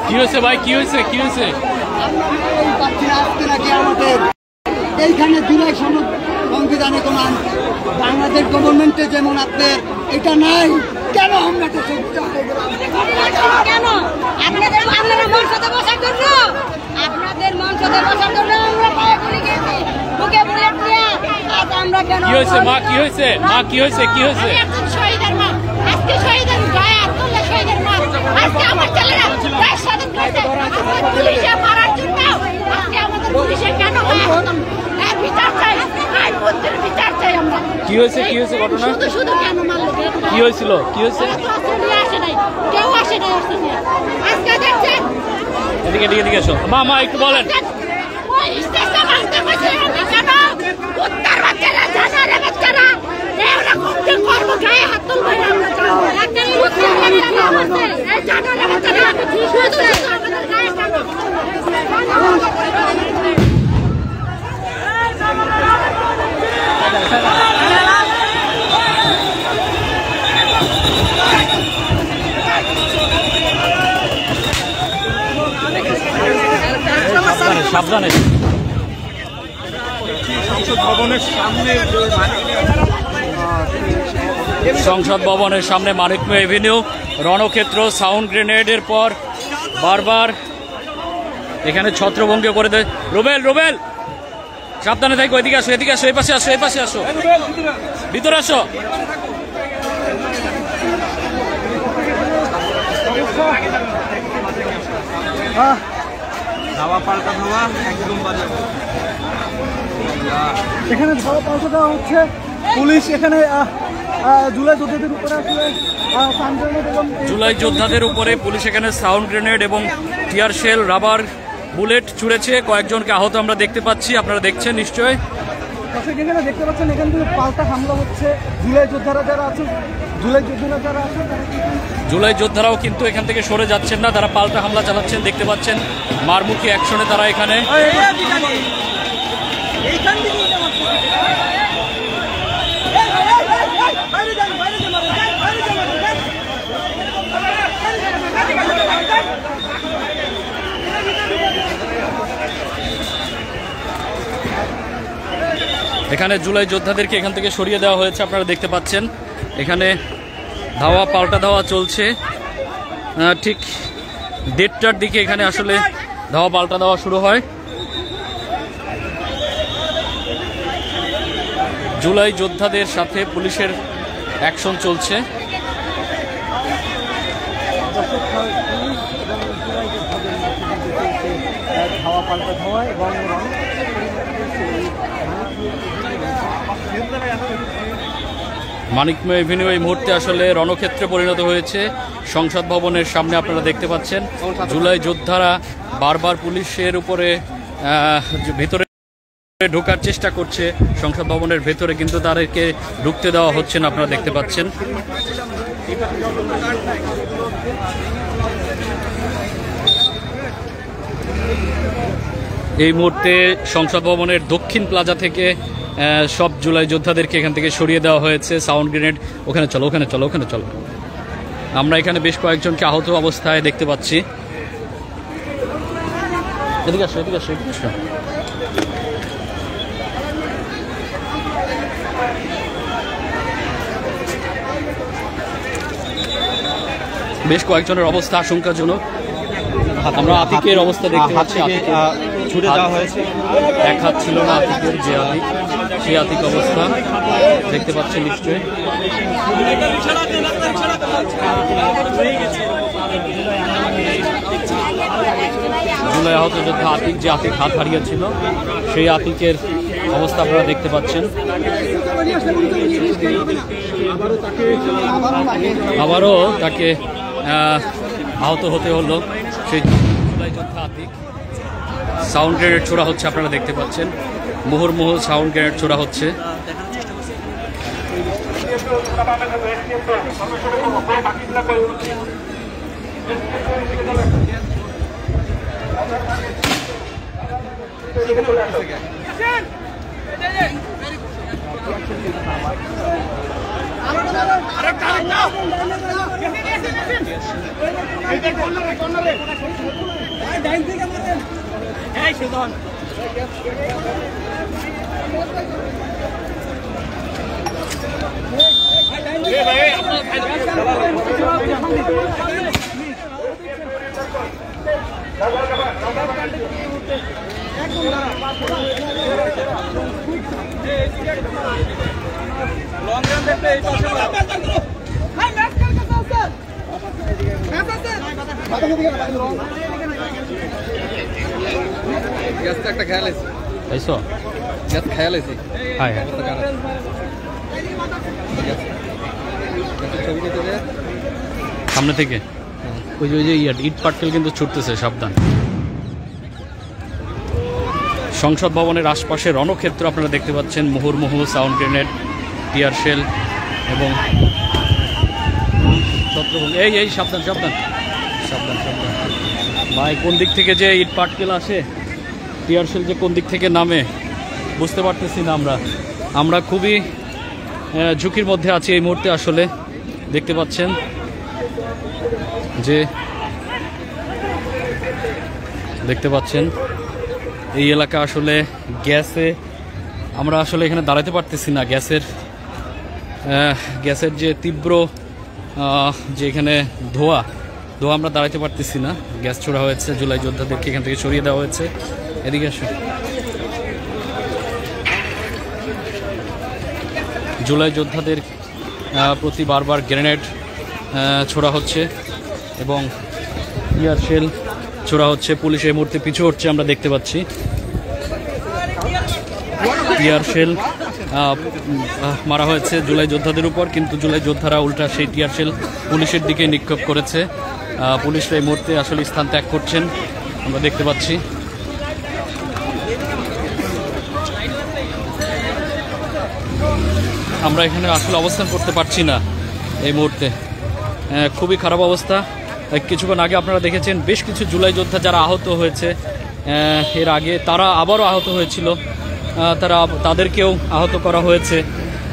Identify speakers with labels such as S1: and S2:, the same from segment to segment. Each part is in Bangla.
S1: কি হয়েছে ভাই, কি হয়েছে, কি হয়েছে?
S2: আজকে নাকি আমাদের এইখানে জুলাই সনদ সংবিধানে কোনো বাংলাদেশ গভর্নমেন্টে যেমন আপনার এটা নাই, কেন আমরা তো
S3: কেন আপনারা মঞ্চতে বসার জন্য আমরা কেন
S1: কি হয়েছে মা, কি হয়েছে মা, কি হয়েছে, কি হয়েছে?
S3: শহীদের মা, আজকে শহীদের গায়ে আব্দুল্লাহ শহীদের মা, আজকে আমার ছেলেরা দেশ স্বাধীন করতে পুলিশে মারার জন্য আজকে আমাদের পুলিশে কেন বিচার চাই, বুদ্ধির বিচার চাই আমরা।
S1: কি হয়েছে, কি হয়েছে ঘটনা?
S3: শুধু শুধু কেন মারলো?
S1: কি হয়েছিল, কি হয়েছে?
S3: আসে নাই, কেউ আসে নাই অস্ট্রেলিয়া। আজকে দেখছেন
S1: এদিকে এদিকে এদিকে এসো মা, মা একটু বলেন।
S3: ওই স্টেশনে মারতে পারছে আমি কেন? উত্তর বাচ্চারা জানারে বাচ্চারা এরা করতে করব, গায়ে হাত তুলবো না আমরা। একটা উত্তর বাচ্চারা মারছে, এই জানারে বাচ্চারা ঠিক হয়েছে আমাদের গায়ে হাত
S1: সাবধানে।
S4: সংসদ ভবনের
S1: সামনে মানিকমে এভিনিউ রণক্ষেত্র সাউন্ড গ্রেনেডের পর বারবার এখানে ছত্রভঙ্গ করে দেয়। রুবেল, রুবেল সাবধানে থাকো, এদিকে আসো, এদিকে আসো, এই পাশে আসো, এই পাশে আসো, ভিতরে আসো।
S4: ধাওয়া পাল্টা ধাওয়া একদম বাজে।
S2: এখানে ধাওয়া পাল্টা দেওয়া হচ্ছে। পুলিশ এখানে জুলাই যোদ্ধাদের উপরে আসলে
S1: জুলাই যোদ্ধাদের উপরে পুলিশ এখানে সাউন্ড গ্রেনেড এবং টিয়ার শেল, রাবার বুলেট ছুড়েছে। কয়েকজনকে আহত আমরা দেখতে পাচ্ছি, আপনারা দেখছেন নিশ্চয়।
S2: এখানে দেখতে পাচ্ছেন এখান থেকে পাল্টা হামলা হচ্ছে। জুলাই যোদ্ধারা যারা আছেন,
S1: জুলাই যোদ্ধারাও কিন্তু এখান থেকে সরে যাচ্ছেন না, তারা পাল্টা হামলা চালাচ্ছেন, দেখতে পাচ্ছেন মারমুখী অ্যাকশনে তারা এখানে। এখানে জুলাই যোদ্ধাদেরকে এখান থেকে সরিয়ে দেওয়া হয়েছে, আপনারা দেখতে পাচ্ছেন। এখানে ধাওয়া পাল্টা ধাওয়া চলছে। ঠিক 1:30টার দিকে এখানে আসলে ধাওয়া পাল্টা দেওয়া শুরু হয়। জুলাই যোদ্ধাদের সাথে পুলিশের অ্যাকশন চলছে।
S2: ধাওয়া পাল্টা ধাওয়া এবং
S1: মানিকমে এভিনিউ এই মুহূর্তে আসলে রণক্ষেত্রে পরিণত হয়েছে। সংসদ ভবনের সামনে আপনারা দেখতে পাচ্ছেন জুলাই যোদ্ধারা বারবার পুলিশের উপরে ভিতরে ঢোকার চেষ্টা করছে সংসদ ভবনের ভেতরে, কিন্তু তাদেরকে ঢুকতে দেওয়া হচ্ছে না, আপনারা দেখতে পাচ্ছেন। এই মুহূর্তে সংসদ ভবনের দক্ষিণ প্লাজা থেকে সব জুলাই যোদ্ধাদেরকে এখান থেকে সরিয়ে দেওয়া হয়েছে। সাউন্ড গ্রেনেড, ওখানে চলো, ওখানে চলো, ওখানে চলো। আমরা এখানে বেশ কয়েকজনকে আহত অবস্থায় দেখতে পাচ্ছি। এদিকে আসো, এদিকে আসো, এদিকে আসো। বেশ কয়েকজনের অবস্থা আশঙ্কাজনক। আমরা আতিকের অবস্থা দেখতে পাচ্ছি,
S4: ছুটে দেওয়া হয়েছে।
S1: এক হাত ছিল না আতিকের, যে আতিক, সেই আতিক অবস্থা দেখতে পাচ্ছি নিশ্চয়ই। জুলাই আহত যোদ্ধা আতিক, যে আতিক হাত হারিয়েছিল, সেই আতিকের অবস্থা আপনারা দেখতে পাচ্ছেন। আবারও তাকে আহত হতে হলো সেই জুলাই যোদ্ধা আতিক। সাউন্ড গ্রেনেড ছোড়া হচ্ছে, আপনারা দেখতে পাচ্ছেন। মুহুর্মুহু সাউন্ড গ্রেনেড ছোড়া হচ্ছে।
S4: একটা খেয়াল আছে,
S1: তাইছো?
S4: খেয়াল আছে।
S1: হ্যাঁ হ্যাঁ, সামনে থেকে ওই যে ইট পাটকেল কিন্তু ছুটতেছে, সাবধান। সংসদ ভবনের আশপাশে রণক্ষেত্র আপনারা দেখতে পাচ্ছেন, মুহুর্মুহু সাউন্ড গ্রেনেড, টিয়ার শেল এবং ছত্রভঙ্গ। এই সাবধান সাবধান সাবধান সাবধান ভাই, কোন দিক থেকে যে ইট পাটকেল আসে, টিয়ার শেল যে কোন দিক থেকে নামে বুঝতে পারতেছি না। আমরা খুবই ঝুঁকির মধ্যে আছি এই মুহূর্তে। আসলে দেখতে পাচ্ছেন যে এই এলাকা আসলে গ্যাসে, আমরা আসলে এখানে দাঁড়াতে পারতেছি না। গ্যাসের যে তীব্র যে এখানে ধোঁয়া আমরা দাঁড়াতে পারতেছি না। গ্যাস ছোড়া হয়েছে, জুলাই যোদ্ধাদেরকে এখান থেকে সরিয়ে দেওয়া হয়েছে। এদিকে আসুন। জুলাই যোদ্ধাদের প্রতি বারবার গ্রেনেড ছোড়া হচ্ছে এবং টিয়ার শেল ছোড়া হচ্ছে। পুলিশ এই মুহূর্তে পিছু হচ্ছে, আমরা দেখতে পাচ্ছি। টিয়ার শেল মারা হয়েছে জুলাই যোদ্ধাদের উপর, কিন্তু জুলাই যোদ্ধারা উল্টা সেই টিয়ার শেল পুলিশের দিকে নিক্ষেপ করেছে। পুলিশরা এই মুহূর্তে আসলে স্থান ত্যাগ করছেন, আমরা দেখতে পাচ্ছি। আমরা এখানে আসলে অবস্থান করতে পারছি না এই মুহূর্তে, খুবই খারাপ অবস্থা। কিছুক্ষণ আগে আপনারা দেখেছেন বেশ কিছু জুলাই যোদ্ধা যারা আহত হয়েছে, এর আগে তারা আবারও আহত হয়েছিল, তাদেরকেও আহত করা হয়েছে।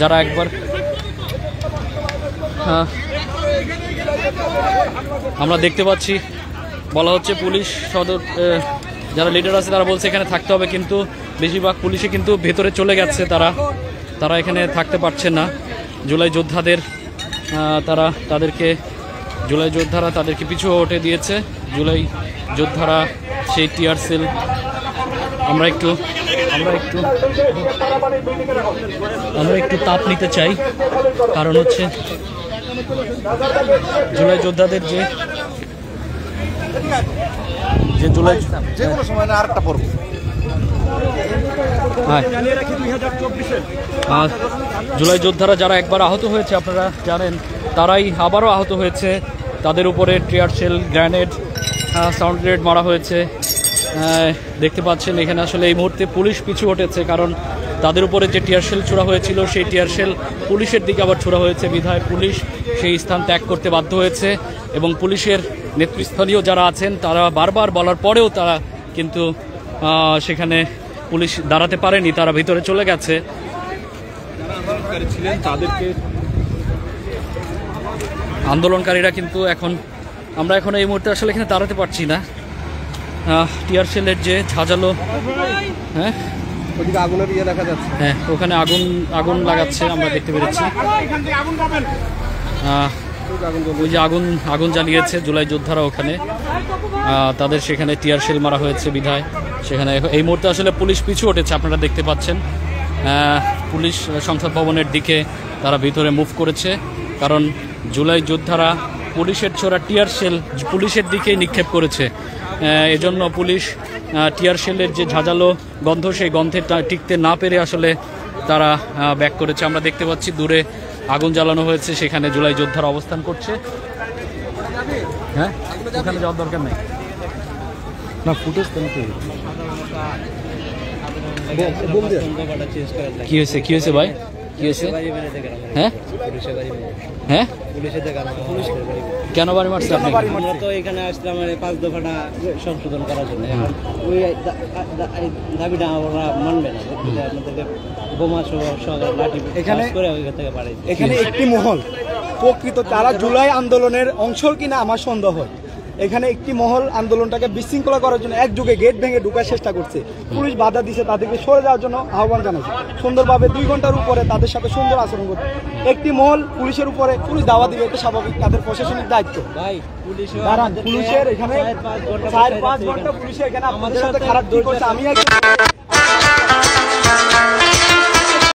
S1: যারা একবার আমরা দেখতে পাচ্ছি, বলা হচ্ছে পুলিশ সদর যারা লিডার আছে তারা বলছে এখানে থাকতে হবে, কিন্তু বেশিরভাগ পুলিশে কিন্তু ভেতরে চলে গেছে। তারা এখানে থাকতে পারছে না। জুলাই যোদ্ধারা তাদেরকে পিছু হটে দিয়েছে। জুলাই যোদ্ধারা সেই টিয়ার সেল, আমরা একটু তাপ নিতে চাই, কারণ হচ্ছে জুলাই যোদ্ধাদের যে জুলাই
S4: যেকোনো সময় না আরেকটা পর্ব।
S1: জুলাই যোদ্ধারা যারা একবার আহত হয়েছে আপনারা জানেন, তারাই আবারও আহত হয়েছে। তাদের উপরে tear shell, grenade, sound grenade মারা হয়েছে। দেখতে পাচ্ছেন এখানে আসলে এই মুহূর্তে পুলিশ পিছু হটেছে, কারণ তাদের উপরে যে টিয়ার শেল ছোড়া হয়েছিল সেই টিয়ার শেল পুলিশের দিকে আবার ছোড়া হয়েছে, বিধায় পুলিশ সেই স্থান ত্যাগ করতে বাধ্য হয়েছে। এবং পুলিশের নেতৃস্থানীয় যারা আছেন তারা বারবার বলার পরেও তারা কিন্তু সেখানে পুলিশ দাঁড়াতে পারেনি, তারা ভিতরে চলে গেছে। আন্দোলনকারীরা কিন্তু আমরা এখন এই মুহূর্তে আসলে এখানে দাঁড়াতে পারছি না। টিয়ার শেলের যে ঝাঁঝালো, হ্যাঁ
S4: ওদিকে আগুনের ইয়ে দেখা যাচ্ছে,
S1: হ্যাঁ ওখানে আগুন লাগাচ্ছে, আমরা দেখতে পেরেছি। ওই যে আগুন জ্বালিয়েছে জুলাই যোদ্ধারা ওখানে, তাদের সেখানে টিয়ার শেল মারা হয়েছে বিধায় সেখানে এই মুহূর্তে আসলে পুলিশ পিছু হটেছে, আপনারা দেখতে পাচ্ছেন। পুলিশ সংসদ ভবনের দিকে তারা ভিতরে মুভ করেছে, কারণ জুলাই যোদ্ধারা পুলিশের ছোড়া টিয়ার শেল পুলিশের দিকে নিক্ষেপ করেছে। এজন্য পুলিশ টিয়ার শেলের যে ঝাঁঝালো গন্ধ, সেই গন্ধে টিকতে না পেরে আসলে তারা ব্যাক করেছে। আমরা দেখতে পাচ্ছি দূরে আগুন জ্বালানো হয়েছে, সেখানে জুলাই যোদ্ধারা অবস্থান করছে। হ্যাঁ, ওখানে যাওয়ার দরকার নেই না, ফুটেজ কি হয়েছে ভাই, কি হয়েছে? হ্যাঁ হ্যাঁ, কেন বাড়ি মারছে আপনি?
S5: আমরা তো এখানে আসলাম 5 দফাটা সংশোধন করার জন্য, ওই দাবিটা ওরা মানবে না, আপনাদেরকে বোমা সহ লাঠি
S6: এখানে-
S5: করে ওইখান থেকে বাড়ি
S6: এখানে একটি মহল প্রকৃত তারা জুলাই আন্দোলনের অংশ কিনা আমার সন্দেহ হয়। এখানে একটি মহল আন্দোলনটাকে বিশৃঙ্খলা করার জন্য একযোগে গেট ভেঙে ঢোকার চেষ্টা করছে। পুলিশ বাধা দিছে, তাদেরকে সরে যাওয়ার জন্য আহ্বান জানাচ্ছে। সুন্দরভাবে 2 ঘন্টার উপরে তাদের সাথে সুন্দর আচরণ করছে। একটি মহল পুলিশের উপরে পুলিশ দাওয়া দিবে, এটা স্বাভাবিক, তাদের প্রশাসনিক দায়িত্ব।
S5: ভাই পুলিশও
S6: দাঁড়ান, পুলিশের এখানে 4-5 ঘন্টা পুলিশে এখানে আমাদের সাথে খারাপ কি করছে। আমি একজন